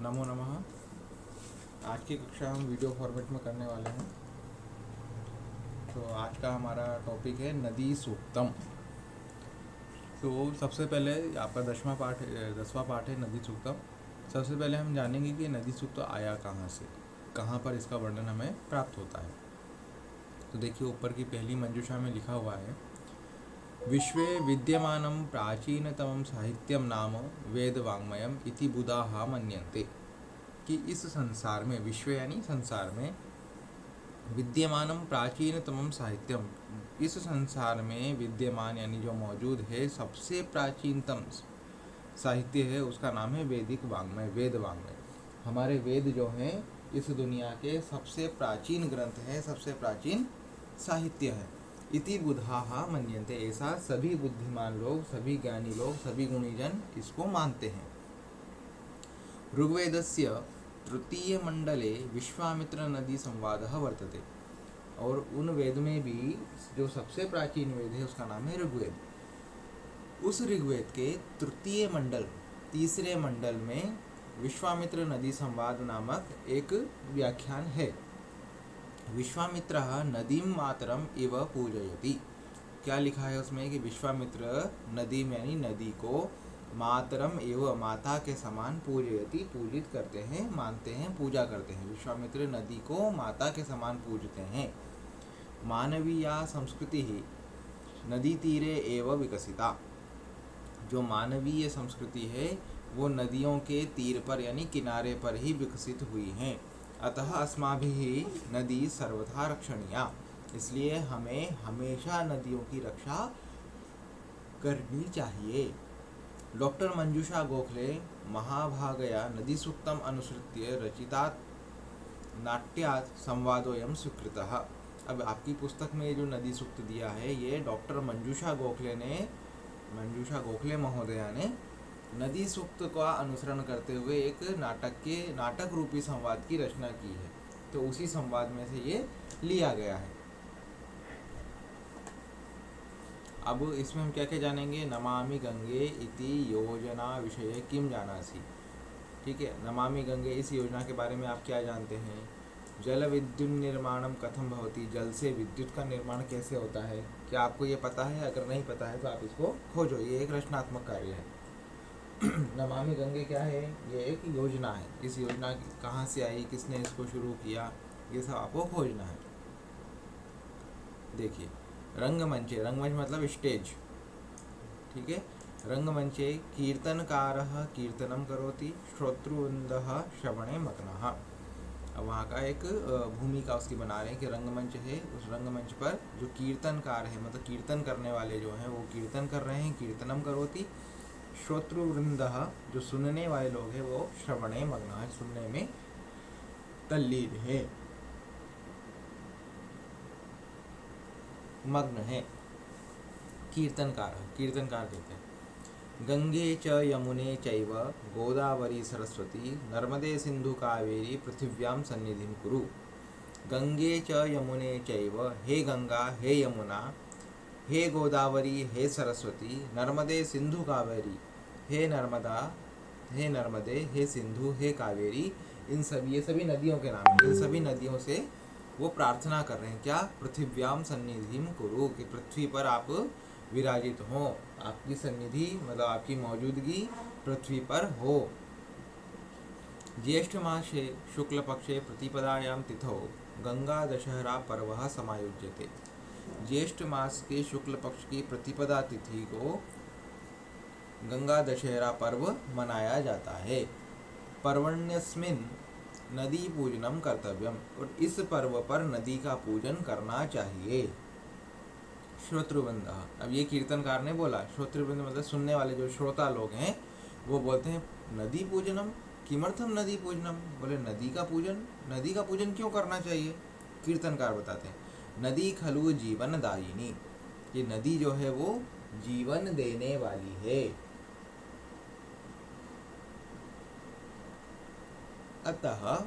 नमो नमः। आज की कक्षा हम वीडियो फॉर्मेट में करने वाले हैं। तो आज का हमारा टॉपिक है नदी सूक्तम। तो सबसे पहले आपका 10वां पाठ है नदी सूक्तम। सबसे पहले हम जानेंगे कि नदी सूक्त आया कहाँ से, कहाँ पर इसका वर्णन हमें प्राप्त होता है। तो देखिए, ऊपर की पहली मंजूषा में लिखा हुआ है, विश्वे विद्यमानं प्राचीनतमं साहित्यम नाम वेदवाङ्मयम् इति बुधाः मन्यन्ते। कि इस संसार में, विश्व यानी संसार में, विद्यमानम प्राचीनतमम साहित्यम, इस संसार में विद्यमान यानी जो मौजूद है सबसे प्राचीनतम साहित्य है, उसका नाम है वैदिक वाङ्मय, वेद वाङ्मय। हमारे वेद जो हैं इस दुनिया के सबसे प्राचीन ग्रंथ है, सबसे प्राचीन साहित्य है। इति बुधाः मन्यन्ते, ऐसा सभी बुद्धिमान लोग, सभी ज्ञानी लोग, सभी गुणीजन इसको मानते हैं। ऋग्वेदस्य तृतीय मंडले विश्वामित्र नदी संवादः वर्तते। और उन वेद में भी जो सबसे प्राचीन वेद है उसका नाम है ऋग्वेद। उस ऋग्वेद के तृतीय मंडल, तीसरे मंडल में विश्वामित्र नदी संवाद नामक एक व्याख्यान है। विश्वामित्रः नदीं मातरम इव पूजयति। क्या लिखा है उसमें कि विश्वामित्र नदी में यानी नदी को मातरम एवं माता के समान पूजयति, पूजित करते हैं, मानते हैं, पूजा करते हैं। विश्वामित्र नदी को माता के समान पूजते हैं। मानवीया संस्कृति ही नदी तीरे एवं विकसिता। जो मानवीय संस्कृति है वो नदियों के तीर पर यानी किनारे पर ही विकसित हुई है। अतः अस्माभिः नदी सर्वथा रक्षणीया, इसलिए हमें हमेशा नदियों की रक्षा करनी चाहिए। डॉक्टर मंजूषा गोखले महाभागया नदी सूक्तम अनुसृत्य रचितात् नाट्यात् संवादोयम स्वीकृतः। अब आपकी पुस्तक में जो नदी सूक्त दिया है ये डॉक्टर मंजूषा गोखले महोदया ने नदी सूक्त का अनुसरण करते हुए एक नाटक रूपी संवाद की रचना की है। तो उसी संवाद में से ये लिया गया है। अब इसमें हम क्या क्या जानेंगे। नमामि गंगे इति योजना विषय किम जानासि। ठीक है, नमामि गंगे, इस योजना के बारे में आप क्या जानते हैं। जल विद्युत निर्माणम कथम भवति, जल से विद्युत का निर्माण कैसे होता है, क्या आपको ये पता है। अगर नहीं पता है तो आप इसको खोजो, ये एक रचनात्मक कार्य है। नमामि गंगे क्या है, ये एक योजना है। इस योजना कहाँ से आई, किसने इसको शुरू किया, ये सब आपको खोजना है। देखिए, रंगमंचे, रंगमंच मतलब स्टेज, ठीक है। रंगमंचे कीर्तनकारः कीर्तनं करोति, श्रोतृवृन्दः श्रवणे मग्नः। अब वहाँ का एक भूमिका उसकी बना रहे हैं कि रंगमंच है, उस रंगमंच पर जो कीर्तनकार है, मतलब कीर्तन करने वाले जो हैं वो कीर्तन कर रहे हैं, कीर्तनम करोति। श्रोतृवृन्दः, जो सुनने वाले लोग हैं वो श्रवणे मग्नः, सुनने में तल्लीन है, मग्न है। कीर्तनकार कहते हैं। गंगे च यमुने चैव गोदावरी सरस्वती नर्मदे सिंधु कावेरी पृथिव्यां सन्निधिं कुरु। गंगे च यमुने चैव, हे गंगा, हे यमुना, हे गोदावरी, हे सरस्वती, नर्मदे सिंधु कावेरी, हे नर्मदा, हे नर्मदे, हे सिंधु, हे कावेरी, इन सभी, ये सभी नदियों के नाम हैं। इन सभी नदियों से वो प्रार्थना कर रहे हैं क्या, पृथिव्याम सन्निधिम कुरु, कि पृथ्वी पर आप विराजित हो, आपकी सन्निधि मतलब आपकी मौजूदगी पृथ्वी पर हो। ज्येष्ठ मासे शुक्ल पक्षे प्रतिपदायां तिथौ गंगा दशहरा पर्व समायोज्यते। ज्येष्ठ मास के शुक्ल पक्ष की प्रतिपदा तिथि को गंगा दशहरा पर्व मनाया जाता है। पर्वण्यस्मिन् नदी पूजनम कर्तव्यम, और इस पर्व पर नदी का पूजन करना चाहिए। श्रोतृवृंद, अब ये कीर्तनकार ने बोला, श्रोतृवृंद मतलब सुनने वाले जो श्रोता लोग हैं वो बोलते हैं नदी पूजनम, किमर्थम नदी पूजनम, बोले नदी का पूजन, नदी का पूजन क्यों करना चाहिए। कीर्तनकार बताते हैं, नदी खलु जीवन दायिनी, ये नदी जो है वो जीवन देने वाली है। अतः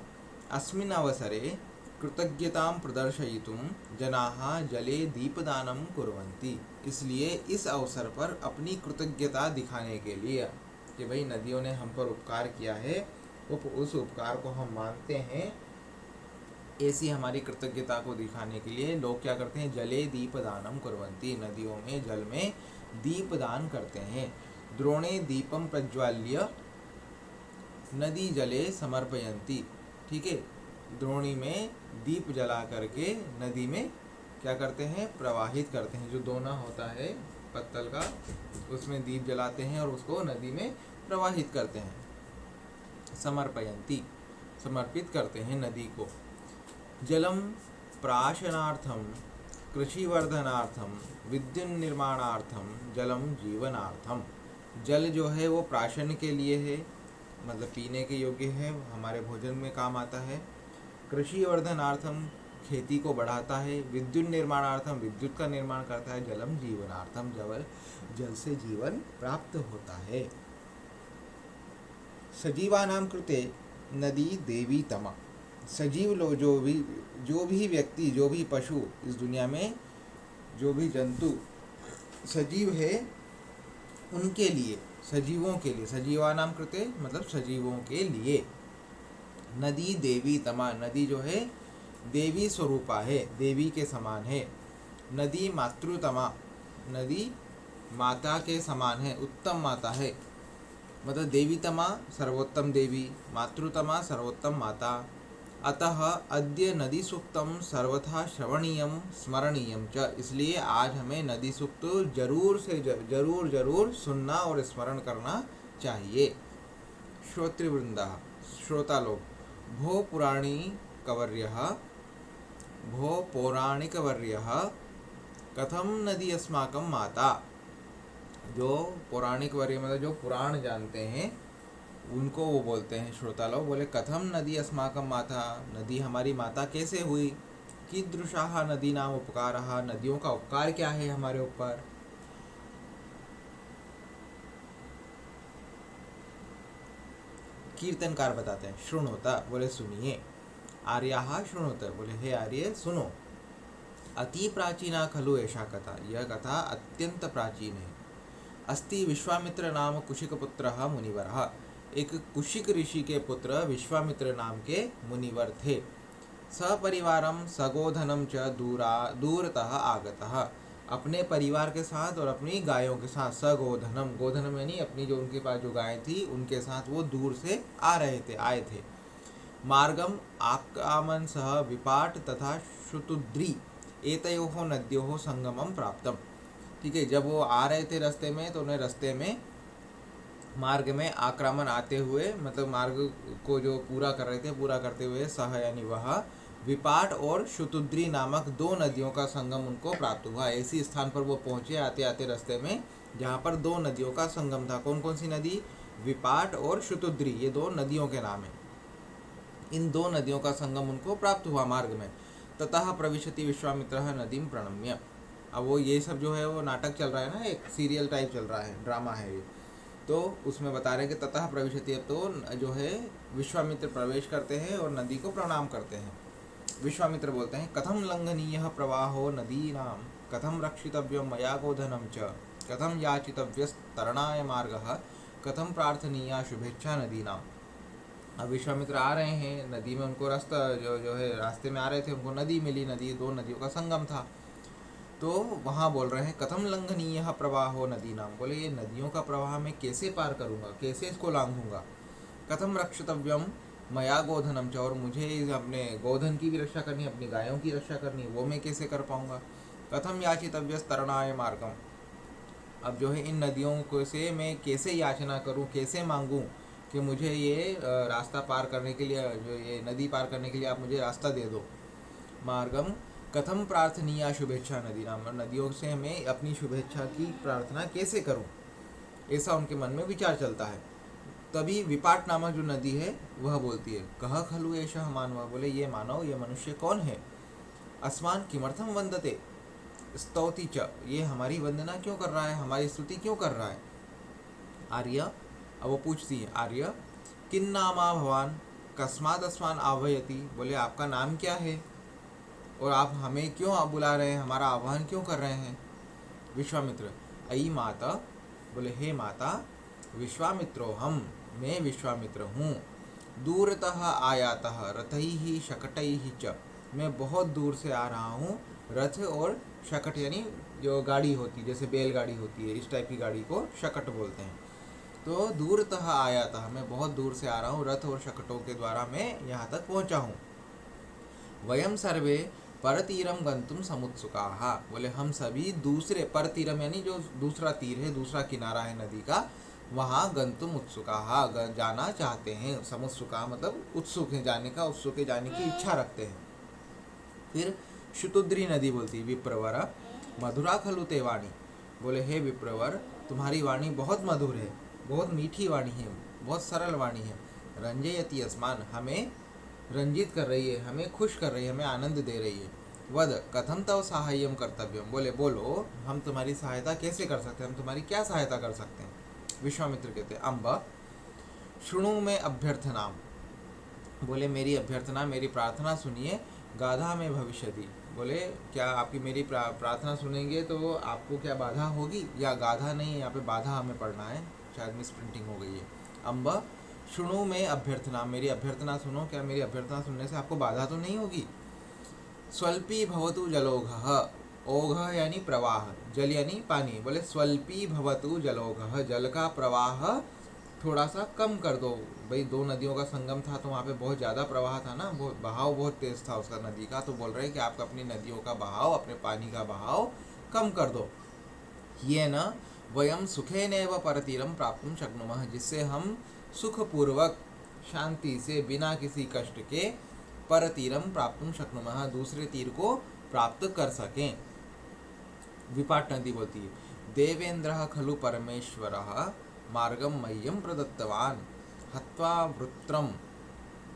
अस्मिन् अवसरे कृतज्ञतां प्रदर्शयितुं जनाः जले दीपदानं कुर्वन्ति। इसलिए इस अवसर पर अपनी कृतज्ञता दिखाने के लिए कि भाई नदियों ने हम पर उपकार किया है, उस उपकार को हम मानते हैं। ऐसी हमारी कृतज्ञता को दिखाने के लिए लोग क्या करते हैं, जले दीप दानम कुर्वन्ति, नदियों में जल में दीप दान करते हैं। द्रोणे दीपम प्रज्वाल्य नदी जले समर्पयन्ति, ठीक है, द्रोणी में दीप जला करके नदी में क्या करते हैं, प्रवाहित करते हैं। जो दोना होता है पत्तल का, उसमें दीप जलाते हैं और उसको नदी में प्रवाहित करते हैं। समर्पयन्ति, समर्पित करते हैं नदी को। जलम प्राशनार्थम कृषिवर्धनार्थम विद्युत निर्माणार्थम जलम जीवनार्थम। जल जो है वो प्राशन के लिए है, मतलब पीने के योग्य है, हमारे भोजन में काम आता है। कृषि वर्धनार्थम, खेती को बढ़ाता है। विद्युत निर्माणार्थम, विद्युत का निर्माण करता है। जलम जीवनार्थम, जल से जीवन प्राप्त होता है। सजीवानां कृते नदी देवी तमा। सजीव लोग, जो भी व्यक्ति, जो भी पशु इस दुनिया में, जो भी जंतु सजीव है, उनके लिए, सजीवों के लिए, सजीवानां कृते मतलब सजीवों के लिए नदी देवी तमा, नदी जो है देवी स्वरूपा है, देवी के समान है। नदी मातृतमा, नदी माता के समान है, उत्तम माता है। मतलब देवीतमा सर्वोत्तम देवी, मातृतमा सर्वोत्तम माता। अतः अद्य नदी सूक्तम सर्वथा श्रवणीयम स्मरणीयम च, इसलिए आज हमें नदी सूक्त जरूर सुनना और स्मरण करना चाहिए। श्रोतृवृंदा, श्रोता लोग, भो पौराणिकवर्यः कथम नदी अस्माकं माता। जो पौराणिक वर्य मतलब जो पुराण जानते हैं उनको वो बोलते हैं, श्रोता लोग बोले कथम नदी अस्माकं माता, नदी हमारी माता कैसे हुई। कीदृशाः नदीनाम उपकारः, नदियों का उपकार क्या है हमारे ऊपर। कीर्तनकार बताते हैं, शृणोता बोले सुनिए, आर्याः शृणोता बोले हे आर्य सुनो। अति प्राचीना खलु एषा कथा, यह कथा अत्यंत प्राचीन है। अस्ति विश्वामित्र नाम कुशिक पुत्र मुनिवर, एक कुशिक ऋषि के पुत्र विश्वामित्र नाम के मुनिवर थे। सपरिवारम सगोधनम च दूरतः आगतः, अपने परिवार के साथ और अपनी गायों के साथ, सगोधनम, गोधनम यानी अपनी जो उनके पास जो गायें थी उनके साथ वो दूर से आए थे। मार्गम आकामन सह विपाट तथा शुतुद्री एतयोः नद्योः संगमम प्राप्तम, ठीक है, जब वो आ रहे थे रास्ते में तो उन्हें रास्ते में मार्ग में आक्रमण आते हुए, मतलब मार्ग को जो पूरा कर रहे थे, पूरा करते हुए सह यानी वह विपाट और शुतुद्री नामक दो नदियों का संगम उनको प्राप्त हुआ। ऐसी स्थान पर वो पहुँचे आते आते रास्ते में जहाँ पर दो नदियों का संगम था। कौन कौन सी नदी, विपाट और शुतुद्री, ये दो नदियों के नाम हैं। इन दो नदियों का संगम उनको प्राप्त हुआ मार्ग में। ततः प्रविशति विश्वामित्रः नदीम प्रणम्य। अब वो ये सब जो है वो नाटक चल रहा है ना, एक सीरियल टाइप चल रहा है, ड्रामा है ये, तो उसमें बता रहे हैं कि ततः प्रविशति, अब तो जो है विश्वामित्र प्रवेश करते हैं और नदी को प्रणाम करते हैं। विश्वामित्र बोलते हैं कथम लंघनीयः प्रवाहो नदीनां कथम रक्षितव्यं मया गोधनं च कथम याचितव्यस्तरणाय मार्गः कथम प्रार्थनीया शुभेच्छा नदीनां। अब विश्वामित्र आ रहे हैं नदी में, उनको रास्ता जो है रास्ते में आ रहे थे, उनको नदी मिली, नदी दो नदियों का संगम था। तो वहाँ बोल रहे हैं कथम लंघनीयः प्रवाहो नदीनां, बोले ये नदियों का प्रवाह मैं कैसे पार करूँगा, कैसे इसको लांघूंगा। कथम रक्षितव्यम मया गोधनम च, और मुझे अपने गोधन की भी रक्षा करनी है, अपनी गायों की रक्षा करनी है, वो मैं कैसे कर पाऊँगा। कथम याचितव्यस्तरणाय मार्गम, अब जो है इन नदियों को से मैं कैसे याचना करूँ, कैसे मांगूँ कि मुझे ये रास्ता पार करने के लिए, जो ये नदी पार करने के लिए आप मुझे रास्ता दे दो। मार्गम कथम प्रार्थनीया शुभेच्छा नदीनाम, नदियों से मैं अपनी शुभेच्छा की प्रार्थना कैसे करूं, ऐसा उनके मन में विचार चलता है। तभी विपाट नामक जो नदी है वह बोलती है कह खलु एषः मानवः, बोले ये मानव, ये मनुष्य कौन है। अस्मान किमर्थम वंदते स्तौति च, ये हमारी वंदना क्यों कर रहा है, हमारी स्तुति क्यों कर रहा है। आर्य, अब वो पूछती है आर्य किन नामा भवान कस्माद अस्मान आह्वयति, बोले आपका नाम क्या है और आप हमें क्यों आप बुला रहे हैं, हमारा आह्वान क्यों कर रहे हैं। विश्वामित्र अयि माता, बोले हे माता, विश्वामित्रो हम, मैं विश्वामित्र हूँ। दूरतः आयातः रथैः शकटैः च, मैं बहुत दूर से आ रहा हूँ। रथ और शकट यानी जो गाड़ी होती है, जैसे बैलगाड़ी होती है, इस टाइप की गाड़ी को शकट बोलते हैं। तो दूरतः आयातः, मैं बहुत दूर से आ रहा हूँ, रथ और शकटों के द्वारा मैं यहाँ तक पहुँचा हूँ। वयम सर्वे परतीरम गंतुम समुत्सुकाः, बोले हम सभी दूसरे परतीरम यानी जो दूसरा तीर है, दूसरा किनारा है नदी का, वहाँ गंतुम उत्सुकाः, जाना चाहते हैं। समुत्सुका मतलब उत्सुक है जाने का, उत्सुक है जाने की इच्छा रखते हैं। फिर शुतुद्री नदी बोलती है, विप्रवर मधुरा खलु ते वाणी, बोले हे विप्रवर तुम्हारी वाणी बहुत मधुर है, बहुत मीठी वाणी है, बहुत सरल वाणी है। रंजयति अस्मान, हमें रंजित कर रही है, हमें खुश कर रही है, हमें आनंद दे रही है। वद कथम तव सहाय्यम कर्तव्यम, बोले बोलो हम तुम्हारी सहायता कैसे कर सकते हैं, हम तुम्हारी क्या सहायता कर सकते हैं। विश्वामित्र कहते अम्ब शृणु में अभ्यर्थनाम, बोले मेरी अभ्यर्थना, मेरी प्रार्थना सुनिए। गाधा में भविष्यति, बोले क्या आपकी मेरी प्रार्थना सुनेंगे तो आपको क्या बाधा होगी, या गाधा नहीं, यहाँ पे बाधा हमें पढ़ना है, शायद मिस प्रिंटिंग हो गई है। अम्ब शृणु में अभ्यर्थना, मेरी अभ्यर्थना सुनो, क्या मेरी अभ्यर्थना सुनने से आपको बाधा तो नहीं होगी। स्वल्पी भवतु जलोघः, ओघ यानी प्रवाह, जल यानी पानी, बोले स्वल्पी भवतु जलोघः, जल का प्रवाह थोड़ा सा कम कर दो। भाई दो नदियों का संगम था तो वहाँ पे बहुत ज़्यादा प्रवाह था ना, वो बहाव बहुत तेज था उसका नदी का, तो बोल रहे हैं कि आप अपनी नदियों का बहाव, अपने पानी का बहाव कम कर दो। ये न वयम सुखेनैव परतीरम प्राप्तुम शक्नुमः, जिससे हम सुखपूर्वक शांति से बिना किसी कष्ट के परतीरम प्राप्तुम शक्नुमः, दूसरे तीर को प्राप्त कर सकें। विपाट नदी बोलती है देवेंद्र खलु परमेश्वरः मार्गम मह्यम प्रदत्तवान हत्वा वृत्रम,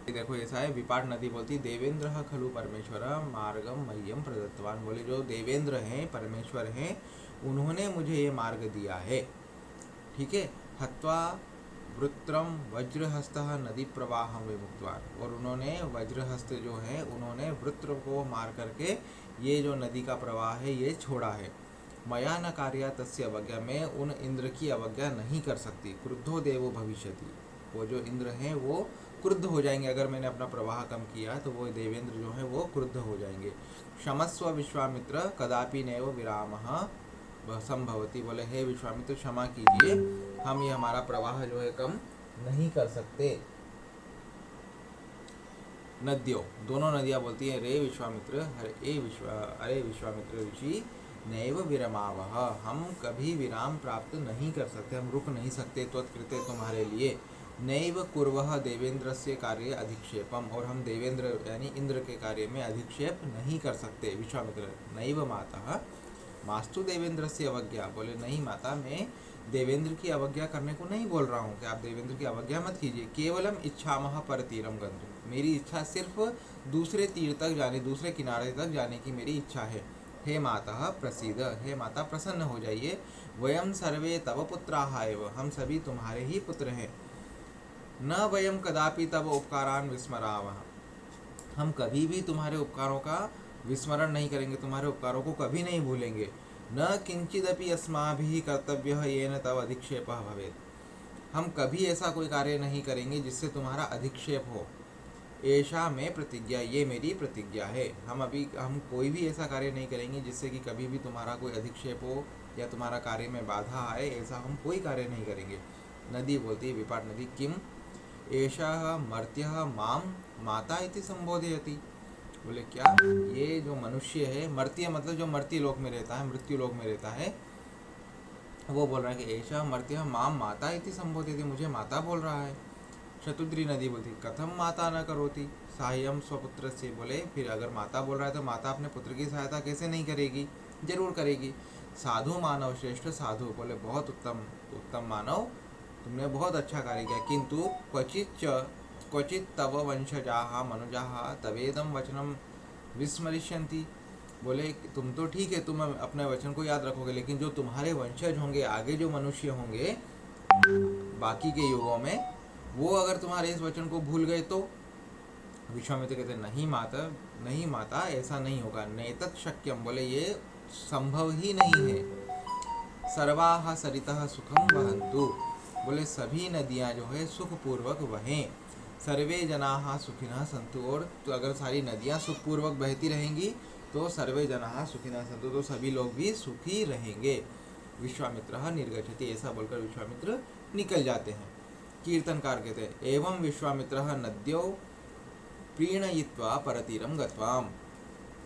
देखो ऐसा है। विपाट नदी बोलती देवेंद्र खलु परमेश्वर मार्गम मह्यम प्रदत्तवान, बोले जो देवेंद्र हैं, परमेश्वर हैं, उन्होंने मुझे ये मार्ग दिया है। ठीक है। हत्वा वृत्रम वज्रहस्तः नदी प्रवाह विमुक्तवान, और उन्होंने वज्रहस्त जो है उन्होंने वृत्र को मार करके ये जो नदी का प्रवाह है ये छोड़ा है। मया न कार्या तस्य अवज्ञा, मैं उन इंद्र की अवज्ञा नहीं कर सकती। क्रुद्धो देवो भविष्यति, वो जो इंद्र हैं वो क्रुद्ध हो जाएंगे, अगर मैंने अपना प्रवाह कम किया तो वो देवेंद्र जो है वो क्रुद्ध हो जाएंगे। क्षमस्व विश्वामित्र कदापि नैव विरामः संभवती, बोले हे विश्वामित्र क्षमा कीजिए, हम ये हमारा प्रवाह जो है कम नहीं कर सकते। नदियों, दोनों नदियाँ बोलती हैं रे विश्वामित्र, अरे विश्वामित्र ऋषि, नैव विरमावह, हम कभी विराम प्राप्त नहीं कर सकते, हम रुक नहीं सकते त्वत्कृते तुम्हारे लिए। नैव कुर्वः देवेंद्रस्य कार्य अधिक्षेपम, और हम देवेंद्र यानी इंद्र के कार्य में अधिक्षेप नहीं कर सकते। विश्वामित्र नैव माता मास्तु देवेंद्रस्य अवज्ञा, बोले नहीं माता, मैं देवेंद्र की अवज्ञा करने को नहीं बोल रहा हूँ कि आप देवेंद्र की अवज्ञा मत कीजिए। केवलम इच्छामः परतीरम गन्तुम, मेरी इच्छा सिर्फ दूसरे तीर तक जाने, दूसरे किनारे तक जाने की मेरी इच्छा है। हे माता प्रसीद, हे माता प्रसन्न हो जाइए। वयम सर्वे तव पुत्राः एव, हम सभी तुम्हारे ही पुत्र हैं। न वयम कदापि तव उपकारान विस्मरावः, हम कभी भी तुम्हारे उपकारों का विस्मरण नहीं करेंगे, तुम्हारे उपकारों को कभी नहीं भूलेंगे। न किंचिदपि अस्माभिः कर्तव्यः येन तव अधिक्षेपः भवेत्, हम कभी ऐसा कोई कार्य नहीं करेंगे जिससे तुम्हारा अधिक्षेप हो। ऐसा में प्रतिज्ञा, ये मेरी प्रतिज्ञा है। हम कोई भी ऐसा कार्य नहीं करेंगे जिससे कि कभी भी तुम्हारा कोई अधिक्षेप हो या तुम्हारा कार्य में बाधा आए, ऐसा हम कोई कार्य नहीं करेंगे। नदी बोलती है, विपाट नदी, किम एषः मर्त्यः माम माता इति संबोधयति, बोले क्या ये जो मनुष्य है, मर्त्य मतलब जो मर्त्य लोक में रहता है, मृत्यु लोक में रहता है, वो बोल रहा है कि ऐसा मर्त्य माम माता इति संबोधयति, मुझे माता बोल रहा है। शतुद्री नदी बोलती कथम माता न करोति साह्यम स्वपुत्र से, बोले फिर अगर माता बोल रहा है तो माता अपने पुत्र की सहायता कैसे नहीं करेगी, जरूर करेगी। साधु मानव श्रेष्ठ साधु, बोले बहुत उत्तम मानव, तुमने बहुत अच्छा कार्य किया। किंतु क्वचित तव वंशजाः मनुजाः तवेदम वचनम विस्मरिष्यन्ति, बोले तुम तो ठीक है, तुम अपने वचन को याद रखोगे, लेकिन जो तुम्हारे वंशज होंगे, आगे जो मनुष्य होंगे बाकी के युगों में, वो अगर तुम्हारे इस वचन को भूल गए तो। विश्वामित्र कहते नहीं माता ऐसा नहीं होगा। नैतत् शक्यम, बोले ये संभव ही नहीं है। सर्वाः सरितः सुखम वहन्तु, बोले सभी नदियाँ जो है सुखपूर्वक वहें। सर्वे जनाः सुखिनः सन्तु, और तो अगर सारी नदियाँ सुखपूर्वक बहती रहेंगी तो सर्वे जनाः सुखिनः सन्तु, तो सभी लोग भी सुखी रहेंगे। विश्वामित्रः निर्गच्छति, ऐसा बोलकर विश्वामित्र निकल जाते हैं। कीर्तनकार कहते हैं एवं विश्वामित्रः नद्यौ प्रीणयित्वा परतीरं गत्वा।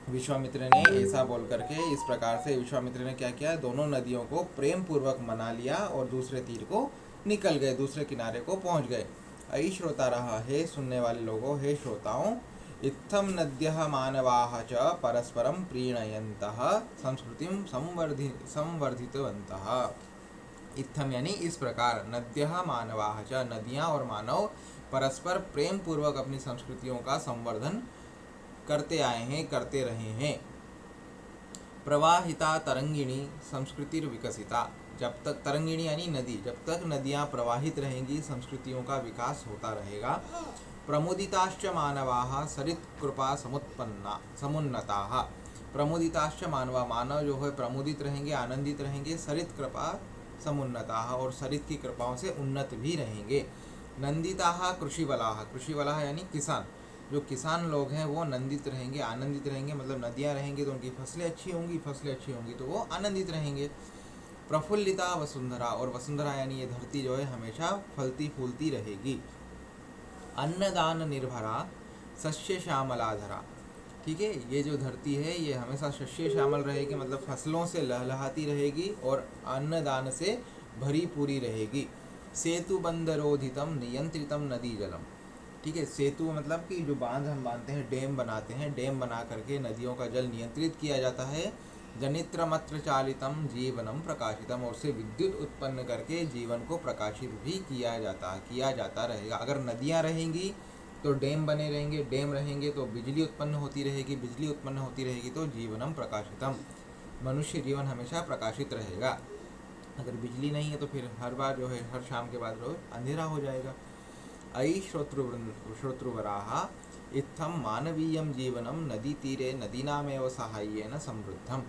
विश्वामित्र ने ऐसा बोल करके, इस प्रकार से विश्वामित्र ने क्या किया, दोनों नदियों को प्रेम पूर्वक मना लिया और दूसरे तीर को निकल गए, दूसरे किनारे को पहुंच गए। अयि श्रोता रहा, हे सुनने वाले लोगों, हे श्रोताओं, इत्थम नद्यः मानवाः च परस्परं प्रीणयन्तः संस्कृतिं संवर्धितवन्तः। इत्थम यानी इस प्रकार, नद्यः मानवाः च, नदियाँ और मानव परस्पर प्रेम पूर्वक अपनी संस्कृतियों का संवर्धन करते आए हैं, करते रहे हैं। प्रवाहिता तरंगिणी संस्कृतिर विकसिता, जब तक तरंगिणी यानी नदी, जब तक नदियाँ प्रवाहित रहेंगी संस्कृतियों का विकास होता रहेगा। प्रमुदिताश्च मानवाः सरित कृपा समुन्नताः। प्रमुदिताश्च मानवा, मानव जो है प्रमुदित रहेंगे, आनंदित रहेंगे। सरित कृपा समुन्नताः, और सरित की कृपाओं से उन्नत भी रहेंगे। नंदिताः कृषिवलाः, कृषिवलाः यानी किसान, जो किसान लोग हैं वो नंदित रहेंगे, आनंदित रहेंगे, मतलब नदियाँ रहेंगी तो उनकी फसलें अच्छी होंगी, फसलें अच्छी होंगी तो वो आनंदित रहेंगे। प्रफुल्लिता वसुंधरा, और वसुंधरा यानी ये धरती जो है हमेशा फलती फूलती रहेगी। अन्नदान निर्भरा सस्य श्यामलाधरा, ठीक है, ये जो धरती है ये हमेशा सस्य श्यामल रहेगी, मतलब फसलों से लहलहाती रहेगी और अन्नदान से भरी पूरी रहेगी। सेतु बंदरोधितम नियंत्रितम नदी जलम, ठीक है, सेतु मतलब कि जो बांध हम बांधते हैं, डैम बनाते हैं, डैम बना करके नदियों का जल नियंत्रित किया जाता है। जनित्रमत्र चालितम जीवनम प्रकाशितम, और उससे विद्युत उत्पन्न करके जीवन को प्रकाशित भी किया जाता रहेगा। अगर नदियाँ रहेंगी तो डैम बने रहेंगे, डैम रहेंगे तो बिजली उत्पन्न होती रहेगी, बिजली उत्पन्न होती रहेगी तो जीवनम प्रकाशितम, मनुष्य जीवन हमेशा प्रकाशित रहेगा। अगर बिजली नहीं है तो फिर हर बार जो है, हर शाम के बाद रोज अंधेरा हो जाएगा। अयि श्रोतृवराः इत्थम मानवीयम जीवनम नदी तीरे नदीनामेव साहाय्येन समृद्धम,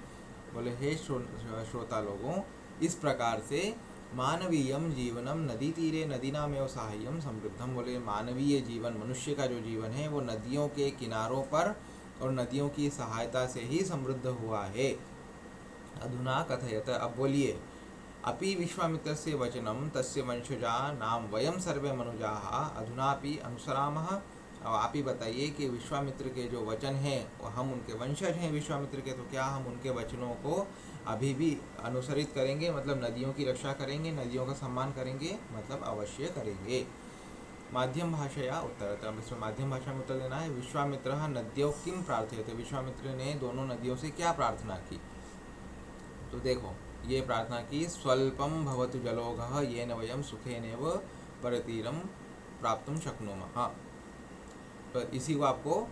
बोले हे श्रोता लोगों, इस प्रकार से मानवीयम जीवनम नदी तीरे नदीनामेव साहाय्यम समृद्धम, बोले मानवीय जीवन, मनुष्य का जो जीवन है वो नदियों के किनारों पर और नदियों की सहायता से ही समृद्ध हुआ है। अधुना कथयत, अब बोलिए, अपि विश्वामित्रस्य वचनं तस्य वंशजा नाम वयम सर्वे मनुजाः अधुनापि अनुसरामः। अब आप ही बताइए कि विश्वामित्र के जो वचन हैं वो हम उनके वंशज हैं विश्वामित्र के, तो क्या हम उनके वचनों को अभी भी अनुसरित करेंगे, मतलब नदियों की रक्षा करेंगे, नदियों का सम्मान करेंगे, मतलब अवश्य करेंगे। माध्यम भाषया उत्तर, इसमें माध्यम भाषा में उत्तर देना है। विश्वामित्रः नद्यों किम प्रार्थयते, विश्वामित्र ने दोनों नदियों से क्या प्रार्थना की, तो देखो ये प्रार्थना की, स्वल्पम भवतु जलोघः येन वयम सुखेनेव परतीरम प्राप्तुम शक्नुमः। तो इसी को आपको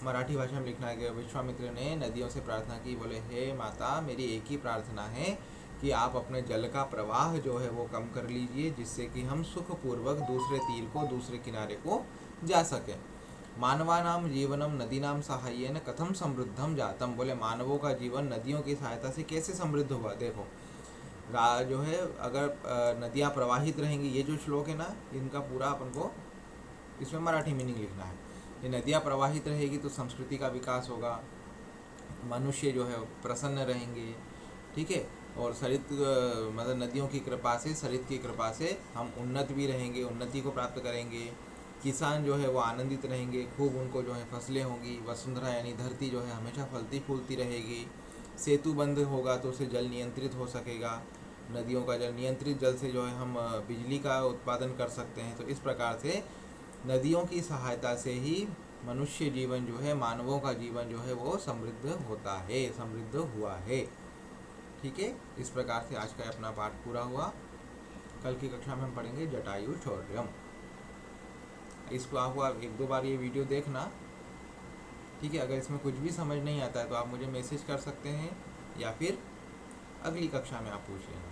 मराठी भाषा में लिखना है कि विश्वामित्र ने नदियों से प्रार्थना की, बोले हे माता, मेरी एक ही प्रार्थना है कि आप अपने जल का प्रवाह जो है वो कम कर लीजिए, जिससे कि हम सुखपूर्वक दूसरे तीर को, दूसरे किनारे को जा सकें। मानवानाम जीवनम नदीनाम साहाय्येन कथम समृद्धम जातम, बोले मानवों का जीवन नदियों की सहायता से कैसे समृद्ध हुआ। देखो जो है, अगर नदियाँ प्रवाहित रहेंगी, ये जो श्लोक है ना, इनका पूरा अपन को इसमें मराठी मीनिंग लिखना है। ये नदियाँ प्रवाहित रहेगी तो संस्कृति का विकास होगा, मनुष्य जो है प्रसन्न रहेंगे, ठीक है, और सरित मतलब नदियों की कृपा से, सरित की कृपा से हम उन्नत भी रहेंगे, उन्नति को प्राप्त करेंगे। किसान जो है वो आनंदित रहेंगे, खूब उनको जो है फसलें होंगी। वसुंधरा यानी धरती जो है हमेशा फलती फूलती रहेगी। सेतु बंद होगा तो उससे जल नियंत्रित हो सकेगा, नदियों का जल, नियंत्रित जल से जो है हम बिजली का उत्पादन कर सकते हैं। तो इस प्रकार से नदियों की सहायता से ही मनुष्य जीवन जो है, मानवों का जीवन जो है वो समृद्ध होता है, समृद्ध हुआ है, ठीक है। इस प्रकार से आज का अपना पाठ पूरा हुआ। कल की कक्षा में हम पढ़ेंगे जटायु शौर्यम। इसको आप एक दो बार ये वीडियो देखना, ठीक है। अगर इसमें कुछ भी समझ नहीं आता है तो आप मुझे मैसेज कर सकते हैं या फिर अगली कक्षा में आप पूछ लेना।